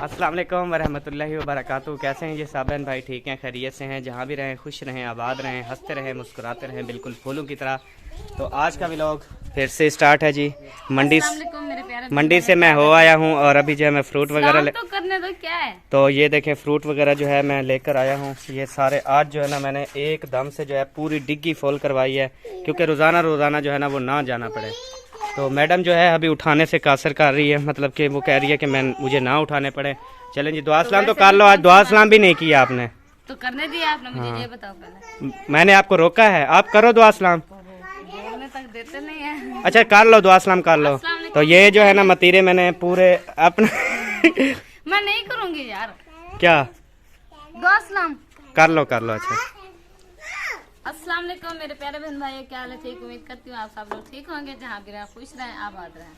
अस्सलाम वालेकुम वरहमतुल्लाहि वबरकातुहू। कैसे हैं ये साबन भाई? ठीक हैं, खैरियत से हैं। जहाँ भी रहें खुश रहें, आबाद रहें, हंसते रहें, मुस्कुराते रहें, बिल्कुल फूलों की तरह। तो आज का व्लॉग फिर से स्टार्ट है जी। मंडी से मैं हो आया हूँ और अभी जो है मैं फ्रूट वगैरह तो करने दो, क्या है? तो ये देखें फ्रूट वगैरह जो है मैं लेकर आया हूँ। ये सारे आज जो है ना मैंने एकदम से जो है पूरी डिग्गी फुल करवाई है, क्योंकि रोज़ाना जो है ना वो ना जाना पड़े। तो मैडम जो है अभी उठाने से कासर कर रही है, मतलब कि वो कह रही है कि मैं मुझे ना उठाने पड़े। चलें जी, दुआ सलाम तो कर लो। आज दुआ सलाम भी नहीं किया आपने, तो करने दिया आपने मुझे। ये बताओ पहले। मैंने आपको रोका है? आप करो दुआ सलाम। बोलने तक देते नहीं है। अच्छा कर लो, दुआ सलाम कर लो। तो ये जो है ना मतीरे मैंने पूरे अपना मैं नहीं करूँगी यार। क्या? दुआ सलाम कर लो अच्छा। अस्सलाम वालेकुम मेरे प्यारे बहन भाई, क्या हाल है? ठीक, उम्मीद करती हूँ आप सब लोग ठीक होंगे, जहाँ भी रहें खुश रहें, आबाद रहें।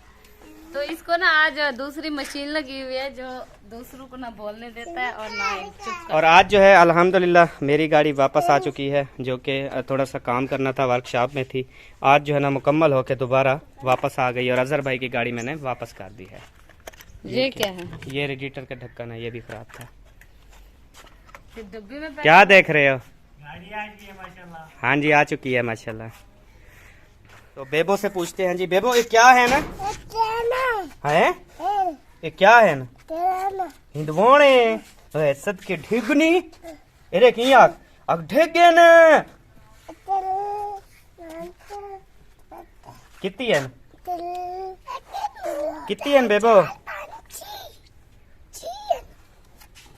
तो इसको ना आज दूसरी मशीन लगी हुई है जो दूसरों को ना बोलने देता है और ना चुप। और आज जो है अल्हम्दुलिल्लाह मेरी गाड़ी वापस आ चुकी है, जो कि थोड़ा सा काम करना था, वर्कशॉप में थी। आज जो है ना मुकम्मल होकर दोबारा वापस आ गई और अजहर भाई की गाड़ी मैंने वापस कर दी है। ये क्या है? ये रेडिएटर का ढक्कन है, ये भी खराब था। डब्बे में क्या देख रहे हो? हाँ जी, आ चुकी है माशाल्लाह। तो बेबो से पूछते हैं जी। बेबो ये क्या है ना? है ये क्या है ना? हिंदवाने सद के ढिगनी अरे की अग ढेगे न कितनी है बेबो?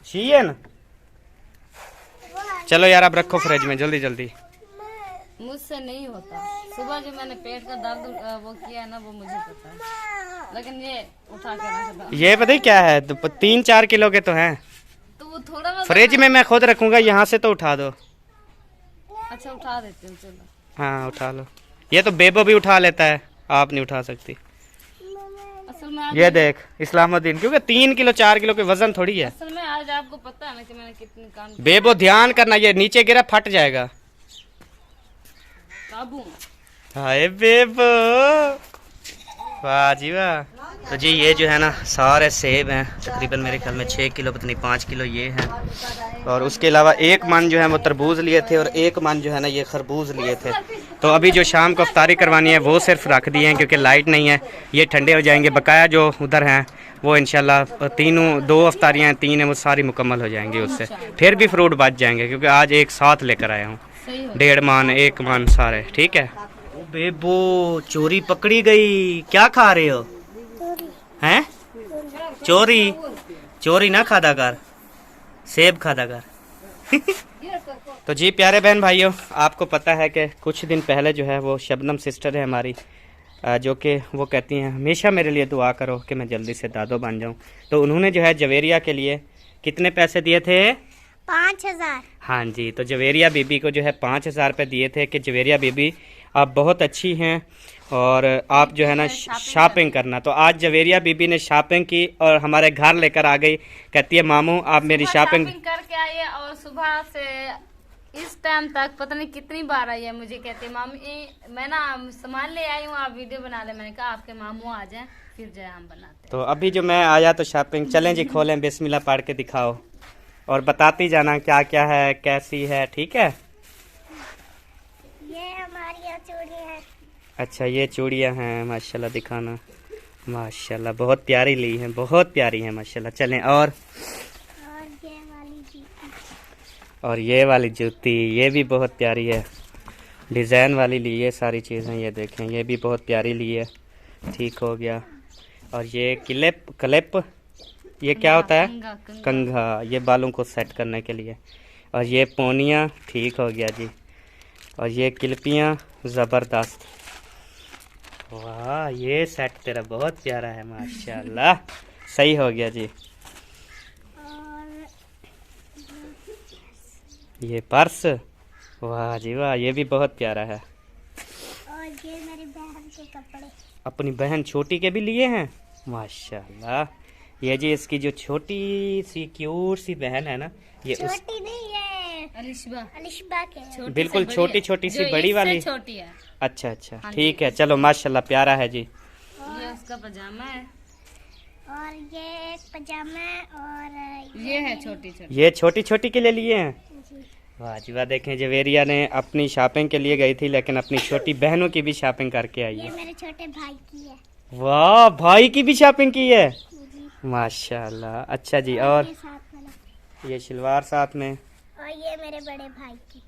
शीयन। चलो यार अब रखो फ्रिज में जल्दी जल्दी। मुझसे नहीं होता। सुबह जो मैंने पेट का दर्द वो किया है ना, वो मुझे पता है, लेकिन ये उठा के रख दो। ये पता ही क्या है? तो 3-4 किलो के तो हैं, तो वो थोड़ा फ्रिज में मैं खुद रखूंगा। यहाँ से तो उठा दो। अच्छा उठा देते हो, चलो। हाँ उठा लो। ये तो बेबो भी उठा लेता है, आप नहीं उठा सकती। असल में ये देख इस्लामुद्दीन, क्योंकि 3 किलो 4 किलो के वजन थोड़ी है। असल में आज आपको पता है ना कि मैंने कितनी काम किया। बेबो ध्यान करना, ये नीचे गिरा फट जाएगा। काबू। हाय बेबो, वाह जी वाह। तो जी ये जो है ना सारे सेब हैं, तकरीबन मेरे ख्याल में 6 किलो पता नहीं 5 किलो ये हैं। और उसके अलावा 1 मन जो है वो तरबूज लिए थे और 1 मन जो है ना ये खरबूज लिए थे। तो अभी जो शाम को अफ्तारी करवानी है वो सिर्फ रख दिए हैं, क्योंकि लाइट नहीं है, ये ठंडे हो जाएंगे। बकाया जो उधर हैं वो इंशाल्लाह 2 अफ्तारियाँ 3 हैं वो सारी मुकम्मल हो जाएंगी उससे। फिर भी फ्रूट बच जाएंगे, क्योंकि आज एक साथ लेकर आया हूँ। 1.5 मन 1 मन सारे ठीक है। बेबो चोरी पकड़ी गई। क्या खा रहे हो? हैं? चोरी ना खाता कर, सेब खाता कर। तो जी प्यारे बहन भाइयों, आपको पता है कि कुछ दिन पहले जो है वो शबनम सिस्टर है हमारी, जो कि वो कहती हैं हमेशा मेरे लिए दुआ करो कि मैं जल्दी से दादो बन जाऊं। तो उन्होंने जो है जवेरिया के लिए कितने पैसे दिए थे? 5,000। हाँ जी, तो जवेरिया बीबी को जो है 5,000 रुपये दिए थे कि जवेरिया बीबी आप बहुत अच्छी हैं और आप जो है ना शॉपिंग करना। तो आज जवेरिया बीबी ने शॉपिंग की और हमारे घर लेकर आ गई। कहती है मामू आप मेरी शॉपिंग करके आई है और सुबह से इस टाइम तक पता नहीं कितनी बार आई है। मुझे कहती है मामी मैं ना सामान ले आई हूँ, आप वीडियो बना ले। मैंने कहा आपके मामू आ जाए फिर जो है हम बनाते। तो अभी जो मैं आया तो शॉपिंग। चलें जी खोलें, बिस्मिल्लाह पढ़ के दिखाओ और बताती जाना क्या क्या है कैसी है, ठीक है? ये हमारी चूड़ियाँ हैं। अच्छा ये चूड़ियाँ हैं, माशाल्लाह दिखाना। माशाल्लाह बहुत प्यारी ली हैं, बहुत प्यारी हैं माशाल्लाह। चलें और ये वाली जूती ये भी बहुत प्यारी है, डिज़ाइन वाली ली है। सारी चीज़ें ये देखें, ये भी बहुत प्यारी ली है, ठीक हो गया। और ये क्लिप ये क्या होता है? कंघा, ये बालों को सेट करने के लिए। और ये पोनियाँ, ठीक हो गया जी। और ये क्लिपियाँ ज़बरदस्त। वाह ये सेट तेरा बहुत प्यारा है माशाल्लाह, सही हो गया जी। ये पर्स, वाह जी वाह, ये भी बहुत प्यारा है। और ये मेरी बहन के कपड़े, अपनी बहन छोटी के भी लिए हैं माशाल्लाह। ये जी इसकी जो छोटी सी क्यूट सी बहन है ना, ये छोटी नहीं है अलिशबा के, बिल्कुल छोटी छोटी सी बड़ी वाली छोटी है। अच्छा ठीक है, चलो माशाल्लाह प्यारा है जी। ये उसका पजामा है। और ये एक पजामा और ये है छोटी छोटी। ये छोटी छोटी के लिए लिए हैं। जी। वाह जी वाह, देखें जवेरिया ने अपनी शॉपिंग के लिए गई थी लेकिन अपनी छोटी बहनों की भी शॉपिंग करके आई ये है। मेरे छोटे भाई की है। वाह, भाई की भी शॉपिंग की है, जी। माशाल्लाह। अच्छा जी, और ये साथ वाला ये शलवार साथ में, और ये मेरे बड़े भाई की।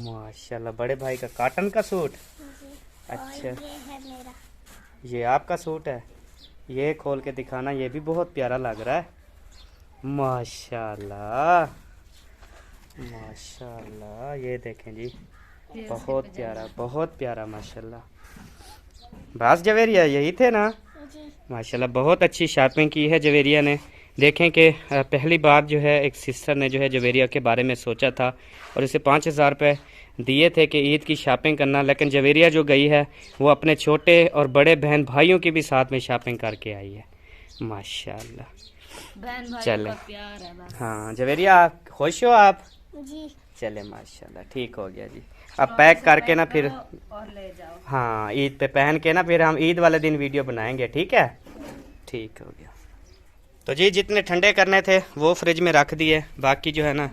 माशाल्लाह। बड़े भाई का कॉटन का सूट। जी। अच्छा, और ये है मेरा। ये आपका सूट है। ये खोल के दिखाना, ये भी बहुत प्यारा लग रहा है, माशाल्लाह माशाल्लाह। ये देखें जी, ये बहुत प्यारा, बहुत प्यारा, माशाल्लाह। बस जवेरिया यही थे ना? जी। माशाल्लाह, बहुत अच्छी शॉपिंग की है जवेरिया ने। देखें कि पहली बार जो है एक सिस्टर ने जो है जवेरिया के बारे में सोचा था और उसे 5,000 रुपये दिए थे कि ईद की शॉपिंग करना, लेकिन जवेरिया जो गई है वो अपने छोटे और बड़े बहन भाइयों की भी साथ में शॉपिंग करके आई है, माशाल्लाह। बहन भाई चले। का प्यार है बस। हाँ जवेरिया, खुश हो आप? जी। चले माशाल्लाह, ठीक हो गया जी। अब पैक करके ना फिर, और ले जाओ। हाँ ईद पे पहन के ना फिर हम ईद वाले दिन वीडियो बनाएंगे, ठीक है? ठीक हो गया। तो जी जितने ठंडे करने थे वो फ्रिज में रख दिए, बाकी जो है ना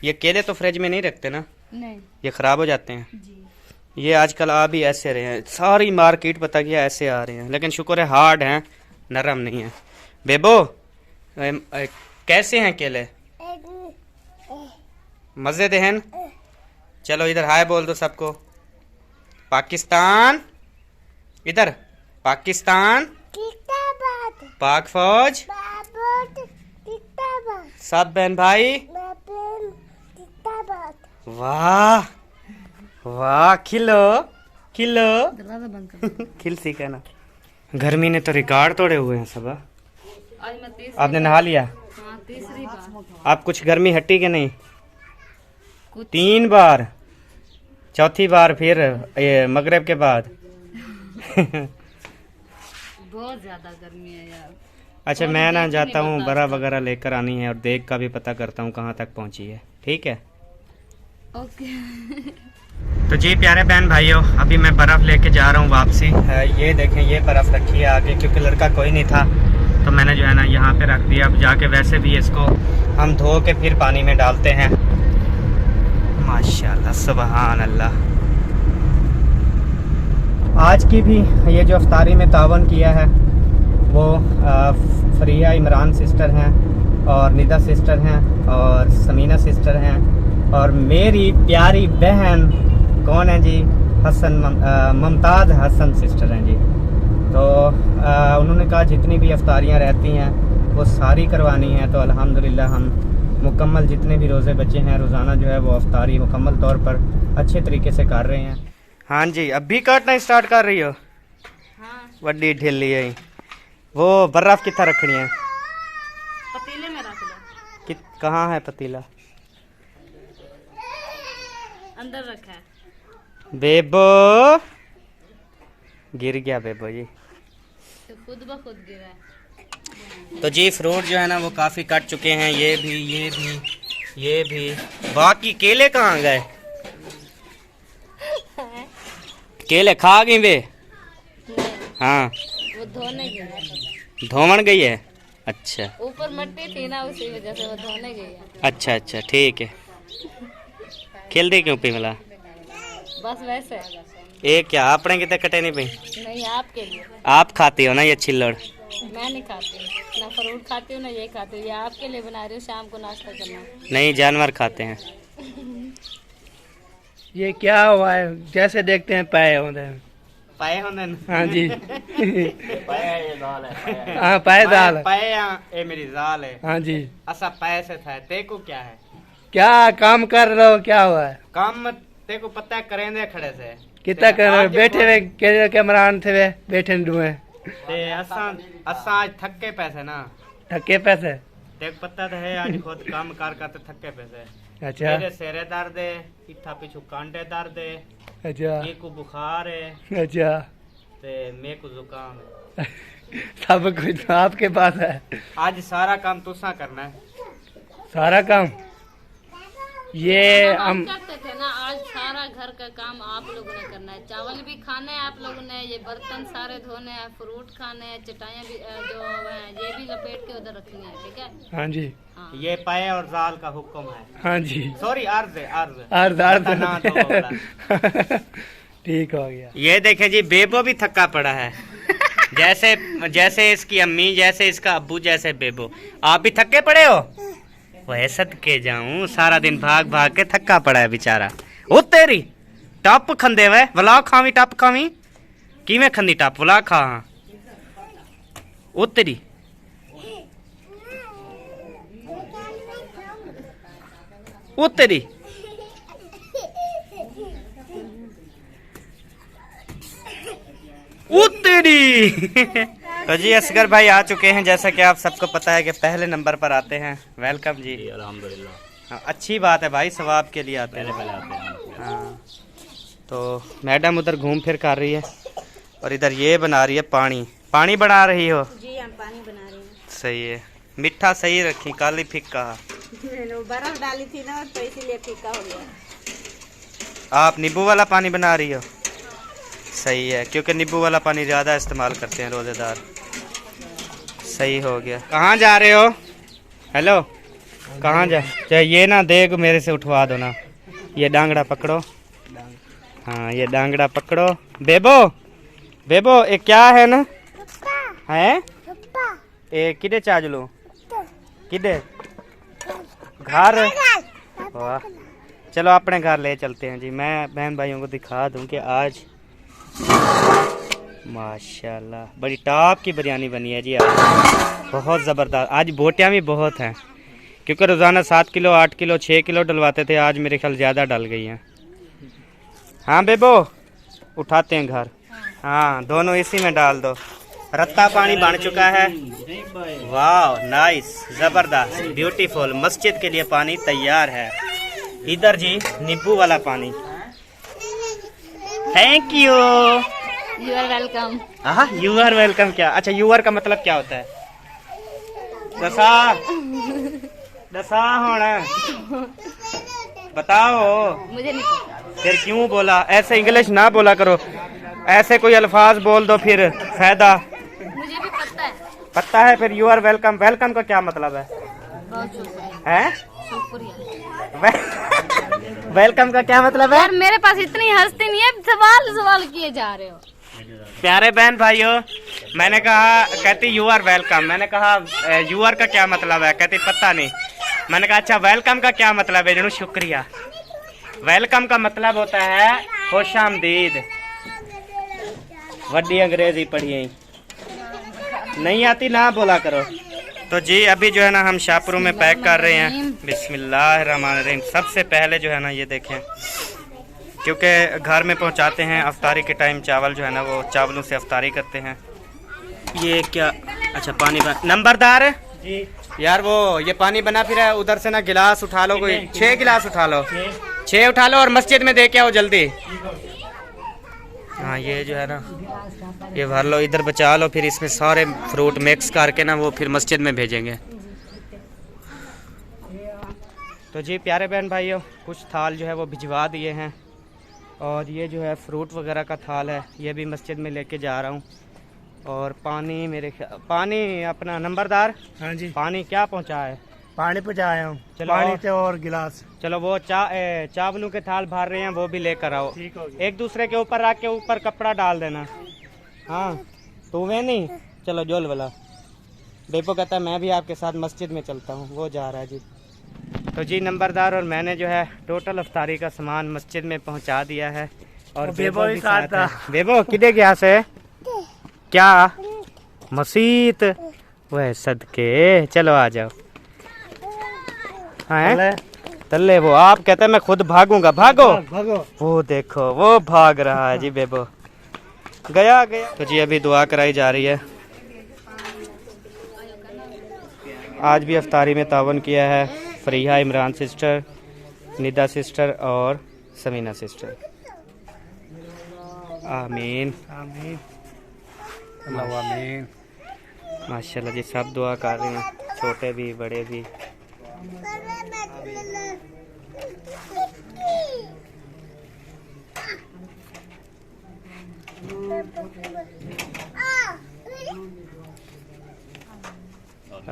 ये केले तो फ्रिज में नहीं रखते ना, नहीं ये ख़राब हो जाते हैं। जी। ये आजकल आ भी ऐसे रहे हैं, सारी मार्केट पता क्या ऐसे आ रहे हैं, लेकिन शुक्र है हार्ड हैं, नरम नहीं है। बेबो कैसे हैं केले? मज़े दे हैं? चलो इधर हाय बोल दो सबको। पाकिस्तान, इधर पाकिस्तान, पाक फौज, सब बहन भाई। वाह वाह, खिलो खिलो। दरवाजा बंद कर। खिल सी कहना। गर्मी ने तो रिकॉर्ड तोड़े हुए हैं सब। आज मैं तीसरी आपने नहा लिया? हाँ तीसरी बार। आप कुछ गर्मी हटी कि नहीं? कुछ 3 बार, चौथी बार फिर ये मगरिब के बाद। बहुत ज्यादा गर्मी है यार। अच्छा, और मैं ना देख जाता नहीं हूँ, बर्दाश्त बरा कर। वगैरह लेकर आनी है और देख का भी पता करता हूँ कहाँ तक पहुँची है, ठीक है? ओके। तो जी प्यारे बहन भाइयों, अभी मैं बर्फ़ लेके जा रहा हूँ वापसी। ये देखें, ये बर्फ़ रखी है आगे, क्योंकि लड़का कोई नहीं था तो मैंने जो है ना यहाँ पे रख दिया। अब जाके वैसे भी इसको हम धो के फिर पानी में डालते हैं। माशाल्लाह, सुबहान अल्लाह। आज की भी ये जो अफ्तारी में तावन किया है वो फरिया इमरान सिस्टर हैं और निदा सिस्टर हैं और समीना सिस्टर हैं और मेरी प्यारी बहन कौन है जी? मुमताज़ हसन सिस्टर हैं जी। तो उन्होंने कहा जितनी भी अफ्तारियाँ रहती हैं वो सारी करवानी है, तो अल्हम्दुलिल्लाह हम मुकम्मल जितने भी रोज़े बचे हैं रोज़ाना जो है वो अफ्तारी मुकम्मल तौर पर अच्छे तरीके से कर रहे हैं। हाँ जी, अब भी काटना स्टार्ट कर रही हो? हाँ वड्डी ढिल्ली है। वो बर्फ़ कितना रखनी है? पतीले में रख लो। कहाँ है पतीला? अंदर रखा है। बेबो गिर गया बेबो जी। तो खुद ब खुद गिरा है। तो जी फ्रूट जो है ना वो काफ़ी कट चुके हैं, ये भी ये भी ये भी। बाकी केले कहाँ गए? केले खा गई वे? हाँ, वो धोने गई। धोवन गई है। अच्छा ऊपर मिट्टी थी ना, उसी वजह से वो धोने गई है। अच्छा अच्छा, ठीक है। खेल दे क्यों पिघला? बस वैसे। ये क्या आपने कितने कटे नहीं पे? नहीं आपके लिए। आप खाती हो ना ये छिल्लड़? मैं नहीं खाती, ना फ्रूट खाती हूँ ना ये खाती हूँ। ये आपके लिए बना रही हूँ, शाम को नाश्ता करना। नहीं, जानवर खाते हैं। ये क्या हुआ है? जैसे देखते हैं पाए होते हैं। पाए होंगे न? हाँ जी। पाए ये दाल है। हाँ पाए दाल। पाए ये मेरी जाल है। हाँ जी। ऐसा पैसे था, तेको क्या है? क्या काम कर रहे हो? क्या हुआ है? काम तेको पता है करेंगे खड़े से। कितना कर रहे हो? बैठे हुए कैमरान थे वे बैठे डुए। ते असा आज थके पैसे ना। थके पैसे? तेको पता तो है आज खुद काम करते थके पैसे। अच्छा मेरे सिरे दर्द है, इतना पीछू कांटे दर्द है, अच्छा ये को बुखार है, अच्छा। ते मेरे को जुकाम है। सब कुछ आपके पास है? आज सारा काम तुसा करना है। सारा काम ये हम हम करते थे ना, आज सारा घर का काम आप लोगों ने करना है। है, चावल भी खाने हैं आप लोगों ने, ये बर्तन सारे धोने हैं, फ्रूट खाने हैं, चटाइयाँ भी जो हैं ये भी लपेट के उधर रखनी है, ठीक है। हाँ जी, हाँ ये पाए और जाल का हुक्म है। हाँ जी, सॉरी, अर्ज है, अर्ज अर्ध ना तो बोला। ठीक हो गया। ये देखें जी, बेबो भी थका पड़ा है। जैसे जैसे इसकी अम्मी, जैसे इसका अब्बू, जैसे बेबो। आप भी थके पड़े हो? वह सदके जाऊं, सारा दिन भाग भाग के थका पड़ा है बेचारा। ओ तेरी टप खंदे वे, वला खावी टप खावी की में खंदी टप वला खा। ओ तेरी ओ तेरी ओ तेरी। तो जी असगर भाई आ चुके हैं, जैसा कि आप सबको पता है कि पहले नंबर पर आते हैं। वेलकम जी। अल्हम्दुलिल्लाह। हाँ, अच्छी बात है भाई, सवाब के लिए आते हैं। हाँ, तो मैडम उधर घूम फिर कर रही है और इधर ये बना रही है पानी। पानी बना रही हो? जी हम पानी बना रहे हैं। सही है, मीठा सही रखी, काली फिक्का। बर्फ डाली थी ना तो इसीलिए फीका हो गया। आप नींबू वाला पानी बना रही हो? सही है, क्योंकि नींबू वाला पानी ज़्यादा इस्तेमाल करते हैं रोज़ेदार। सही हो गया। कहाँ जा रहे हो? हेलो, कहाँ जा? चाहे ये ना देख, मेरे से उठवा दो ना। ये डांगड़ा पकड़ो। हाँ, ये डांगड़ा पकड़ो। बेबो, बेबो ये क्या है ना? है ये किधे चार्ज लो? किधे घर? वाह, चलो अपने घर ले चलते हैं जी। मैं बहन भाइयों को दिखा दूं कि आज माशाल्लाह बड़ी टॉप की बिरयानी बनी है जी आज, बहुत ज़बरदस्त। आज बोटियाँ भी बहुत हैं, क्योंकि रोज़ाना 7 किलो 8 किलो 6 किलो डलवाते थे, आज मेरे ख्याल ज़्यादा डल गई हैं। हाँ बेबो, उठाते हैं घर। हाँ, दोनों इसी में डाल दो। रत्ता पानी बन चुका है। वाह, नाइस, ज़बरदस्त, ब्यूटीफुल। मस्जिद के लिए पानी तैयार है। इधर जी नींबू वाला पानी। Thank you. You are welcome. हाँ, यू आर वेलकम। क्या? अच्छा, यू आर का मतलब क्या होता है? दसा दसा होना बताओ। मुझे नहीं पता। फिर क्यों बोला? ऐसे इंग्लिश ना बोला करो, ऐसे कोई अल्फाज बोल दो फिर फायदा। मुझे भी पता है। पता है? फिर यू आर वेलकम। वेलकम का क्या मतलब है? बहुत शुक्रिया। हैं? शुक्रिया। वेलकम का क्या मतलब है? यार मेरे पास इतनी हस्ती नहीं है, सवाल किए जा रहे हो। प्यारे बहन भाइयों, मैंने कहा, कहती यू आर वेलकम। मैंने कहा यू आर का क्या मतलब है? कहती पता नहीं। मैंने कहा अच्छा वेलकम का क्या मतलब है? जनू शुक्रिया। वेलकम का मतलब होता है खुश आमदीद। वड्डी अंग्रेजी पढ़ी नहीं आती ना बोला करो। तो जी अभी जो है ना हम शाहपुरों में पैक कर रहे हैं। बिस्मिल्लाहिर्रहमानिर्रहीम। सबसे पहले जो है ना ये देखें, क्योंकि घर में पहुंचाते हैं अफ्तारी के टाइम, चावल जो है ना वो चावलों से अफ्तारी करते हैं। ये क्या? अच्छा पानी नंबरदार जी यार, वो ये पानी बना फिर है, उधर से ना गिलास उठा लो, कोई 6 गिलास उठा लो, 6 उठा लो और मस्जिद में दे के आओ जल्दी। हाँ, ये जो है ना ये भर लो, इधर बचा लो, फिर इसमें सारे फ्रूट मिक्स करके ना वो फिर मस्जिद में भेजेंगे। तो जी प्यारे बहन भाइयों, कुछ थाल जो है वो भिजवा दिए हैं, और ये जो है फ्रूट वगैरह का थाल है, ये भी मस्जिद में लेके जा रहा हूँ। और पानी पानी अपना नंबरदार। हाँ जी, पानी क्या पहुँचा है? पानी पहुँचाया हूँ। चलो पानी से और गिलास। चलो वो चावलों के थाल भर रहे हैं, वो भी लेकर आओ। ठीक हो गया। एक दूसरे के ऊपर रख के ऊपर कपड़ा डाल देना। हाँ, तो वे नहीं, चलो जोल वाला। बेबो कहता है मैं भी आपके साथ मस्जिद में चलता हूँ, वो जा रहा है जी। तो जी नंबरदार और मैंने जो है टोटल अफ्तारी का सामान मस्जिद में पहुँचा दिया है, और बेबो भी साथ था। बेबो किधे गया से? क्या मसीत? वह सदके, चलो आ जाओ। हाँ तल्ले वो आप कहते हैं मैं खुद भागूंगा। भागो भागो। वो देखो वो भाग रहा है जी। बेबो गया। तो जी अभी दुआ कराई जा रही है। आज भी अफ्तारी में तावन किया है फरीहा इमरान सिस्टर, निदा सिस्टर और समीना सिस्टर। आमीन आमीन, अल्लाह आमीन। माशाल्लाह जी, सब दुआ कर रहे हैं, छोटे भी बड़े भी।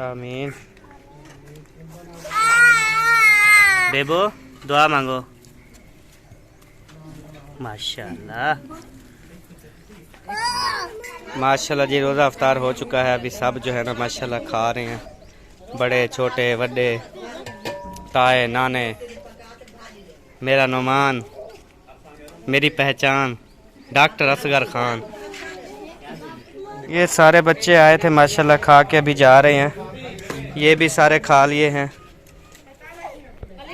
आमीन। बेबो दुआ मांगो। माशाल्लाह माशाल्लाह जी, रोज़ा अफ्तार हो चुका है। अभी सब जो है ना माशाल्लाह खा रहे हैं, बड़े छोटे बड़े, ताए नाने, मेरा नुमान, मेरी पहचान, डॉक्टर असगर खान, ये सारे बच्चे आए थे माशाल्लाह, खा के अभी जा रहे हैं। ये भी सारे खा लिए हैं।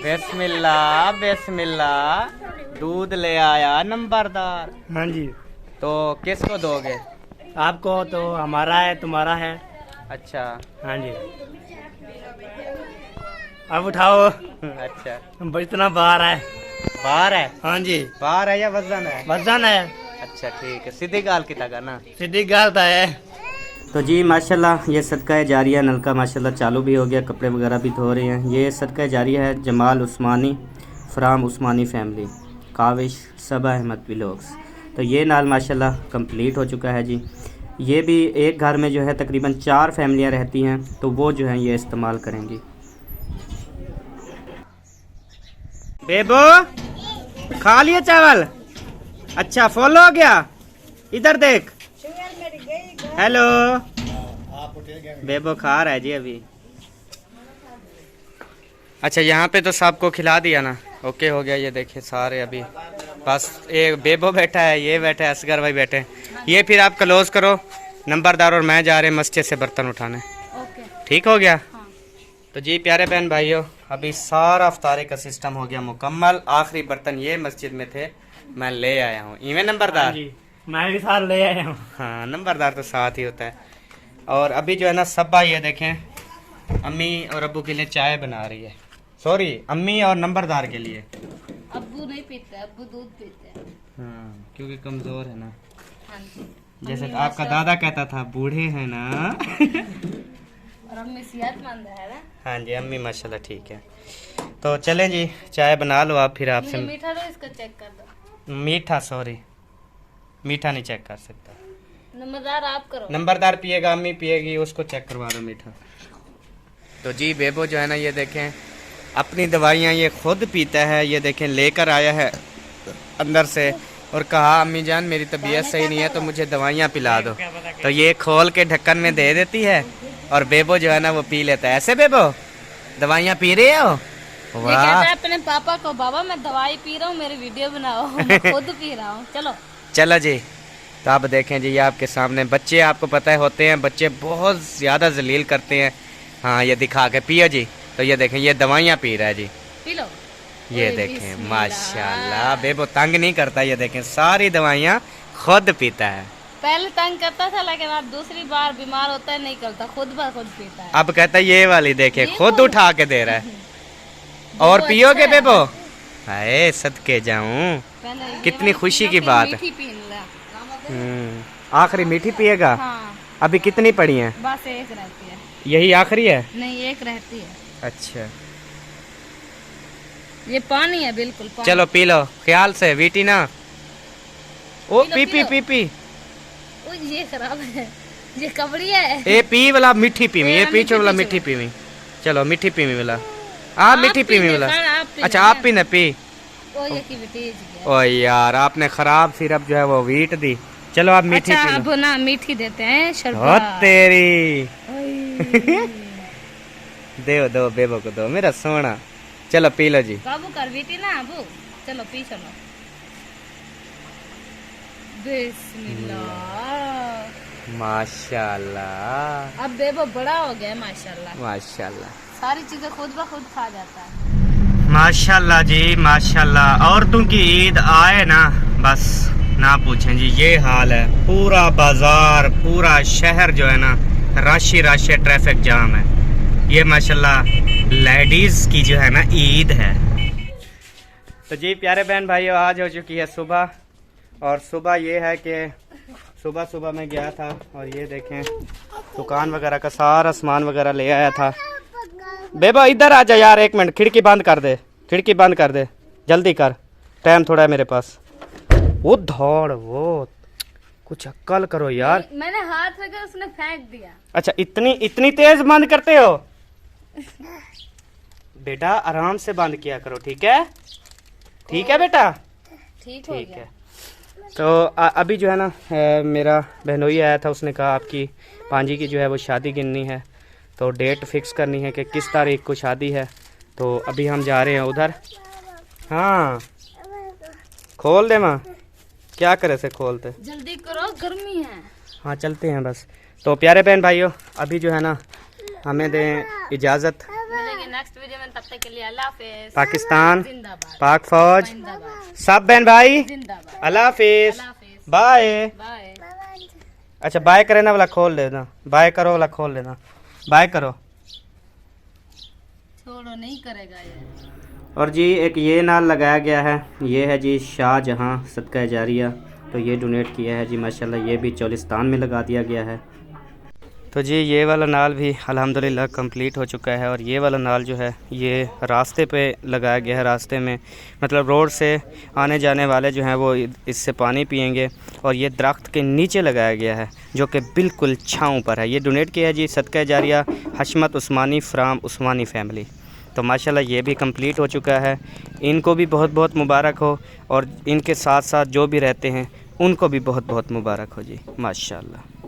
बिस्मिल्लाह बिस्मिल्लाह। दूध ले आया नंबरदार। हाँ जी, तो किसको दोगे? आपको तो हमारा है, तुम्हारा है। अच्छा हाँ जी, अब उठाओ। अच्छा, इतना बाहर है। बाहर है? हाँ जी, बाहर है या वजन है? वजन है। अच्छा ठीक है, सीधी गाल की तक ना। सीधी गाल है। तो जी माशाल्लाह ये सदका जारिया, नलका माशाल्लाह चालू भी हो गया, कपड़े वगैरह भी धो रहे हैं। ये सदका जारिया है Jamal Usmani from Usmani family, Kavish Saba Ahmad vlogs. तो ये नाल माशाल्लाह कंप्लीट हो चुका है जी। ये भी एक घर में जो है तकरीबन 4 फैमिलियां रहती हैं, तो वो जो है ये इस्तेमाल करेंगी। बेबो खा लिए चावल? अच्छा फुल हो गया? इधर देख। हेलो, बेबो खा रहा है जी अभी। अच्छा यहाँ पे तो सबको खिला दिया ना, ओके हो गया। ये देखिए सारे अभी बस एक बेबो बैठा है, ये बैठा है, असगर भाई बैठे हैं। ये फिर आप क्लोज करो, नंबरदार और मैं जा रहे हैं मस्जिद से बर्तन उठाने। ओके ठीक हो गया? हाँ। तो जी प्यारे बहन भाइयों, अभी सारा अफ्तारी का सिस्टम हो गया मुकम्मल। आखिरी बर्तन ये मस्जिद में थे, मैं ले आया हूँ। इवें नंबरदार? जी, मैं भी साथ ले आया हूँ। हाँ नंबरदार तो साथ ही होता है। और अभी जो है ना सब्बा, ये देखें अम्मी और अब्बू के लिए चाय बना रही है। सॉरी, अम्मी और नंबरदार के लिए। अब्बू नहीं पीते, अब्बू दूध पीते हैं। हाँ क्योंकि कमज़ोर है ना, हाँ जी। जैसे अम्मी आपका दादा कहता था बूढ़े हैं ना। और अम्मी सेहतमंद है ना। हाँ जी अम्मी माशाल्लाह ठीक है। तो चलें जी, चाय बना लो आप, फिर आपसे। मीठा तो इसका चेक कर दो। मीठा? सॉरी मीठा नहीं चेक कर सकता। नंबरदार आप करो। नंबरदार पिएगा, अम्मी पिएगी, उसको चेक करवा दो मीठा। तो जी बेबो जो है ना, ये देखें अपनी दवाइयाँ ये खुद पीता है। ये देखें लेकर आया है अंदर से और कहा अम्मी जान मेरी तबीयत सही नहीं है तो मुझे दवाइयाँ पिला दो। तो ये खोल के ढक्कन में दे देती है और बेबो जो है ना वो पी लेता है। ऐसे बेबो दवाइयाँ पी रहे हो? ये वाह। कहता है अपने पापा को, बाबा मैं दवाई पी रहा हूँ, मेरी वीडियो बनाओ। मैं खुद पी रहा हूँ। चलो चलो जी। तो आप देखें जी, ये आपके सामने बच्चे, आपको पता है होते हैं बच्चे बहुत ज़्यादा जलील करते हैं। हाँ ये दिखा के पियो जी। तो ये देखें ये दवाइयाँ पी रहा है जी, पी लो। ये ओए देखें बिस्मिल्लाह। माशाल्लाह बेबो तंग नहीं करता। ये देखें सारी दवाइयाँ खुद पीता है। पहले तंग करता था, लेकिन अब दूसरी बार बीमार होता है नहीं करता, खुद ब खुद पीता है। अब कहता है ये वाली देखे ये खुद वो। उठा के दे रहा है। और वो पियोगे अच्छा है। बेबो? हाय सदके जाऊं, पहले ये कितनी वाली खुशी पीना, की फिर बात है। मीठी पीन ला। आखिरी मीठी पिएगा? हाँ अभी कितनी पड़ी हैं? बस एक रहती है। यही आखिरी है? नहीं एक रहती है। अच्छा ये पानी है, बिल्कुल पानी। चलो पी लो ख्याल से वीटी ना। ओ पी लो, पी पी पी लो। पी पी। ओ, ये खराब है, ये कबड़ी है। ए पी वाला मीठी पीवी, ये हाँ, पीछे वाला मीठी मीठी पीवी। चलो मीठी पीवी वाला। हाँ मीठी पीवी वाला। अच्छा आप पी ना पी। ओ ये की बेटी ओ यार आपने खराब सिरप जो है वो वीट दी। चलो आप मीठी अच्छा पी अब लो। ना मीठी देते हैं ओ शरबत। तेरी। दो बेबो को दो मेरा सोना। चलो पी लो जी। काबू कर बेटी ना अबू, चलो पी चलो। बिस्मिल्लाह। माशाल्लाह अब बेबो बड़ा हो गया है, माशाल्लाह। माशाल्लाह सारी चीजें खुद ब खुद खा जाता है। माशाल्लाह जी माशाल्लाह। औरतों की ईद आए ना बस ना पूछें जी, ये हाल है। पूरा बाजार पूरा शहर जो है ना रश ही रश है, ट्रैफिक जाम है। ये माशाल्लाह लेडीज़ की जो है ना ईद है। तो जी प्यारे बहन भाइयों, आज हो चुकी है सुबह। और सुबह ये है कि सुबह सुबह मैं गया था और ये देखें दुकान वगैरह का सारा सामान वगैरह ले आया था। बेबा इधर आ जा यार, एक मिनट, खिड़की बंद कर दे, खिड़की बंद कर दे, जल्दी कर, टाइम थोड़ा है मेरे पास। वो दौड़ वो कुछ अक्ल करो यार। मैंने हाथ रखा उसने फेंक दिया। अच्छा इतनी इतनी तेज बंद करते हो? बेटा आराम से बंद किया करो, ठीक है? ठीक है बेटा, ठीक हो ठीक गया। है। तो अभी जो है ना मेरा बहनोई आया था, उसने कहा आपकी पांजी की जो है वो शादी गिननी है, तो डेट फिक्स करनी है कि किस तारीख को शादी है। तो अभी हम जा रहे हैं उधर। हाँ खोल दे माँ, क्या करे से खोलते। जल्दी करो, गर्मी है। हाँ चलते हैं बस। तो प्यारे बहन भाइयों, अभी जो है ना हमें दें इजाज़त। मिलेंगे नेक्स्ट वीडियो में, तब तक के लिए अल्लाह हाफिज। पाकिस्तान, जिंदाबाद, पाक फौज, जिंदाबाद, सब बहन भाई, जिंदाबाद। अल्लाह हाफिज, अल्लाह हाफिज, बाय। बाय। अच्छा बाय करे ना वाला खोल लेना, बाय करो वाला खोल लेना, बाय करो। छोड़ो, नहीं करेगा ये। और जी एक ये नाल लगाया गया है, ये है जी शाहजहां सदका जारिया, तो ये डोनेट किया है जी माशाल्लाह, ये भी चोलिस्तान में लगा दिया गया है। तो जी ये वाला नाल भी अल्हम्दुलिल्लाह कंप्लीट हो चुका है। और ये वाला नाल जो है ये रास्ते पे लगाया गया है, रास्ते में मतलब रोड से आने जाने वाले जो हैं वो इससे पानी पिएंगे। और ये दरख्त के नीचे लगाया गया है जो कि बिल्कुल छाँव पर है। ये डोनेट किया है जी सदका जारिया हशमत उस्मानी फ्राम उस्मानी फैमिली। तो माशाल्लाह ये भी कंप्लीट हो चुका है। इनको भी बहुत बहुत मुबारक हो, और इनके साथ साथ जो भी रहते हैं उनको भी बहुत बहुत मुबारक हो जी माशाल्लाह।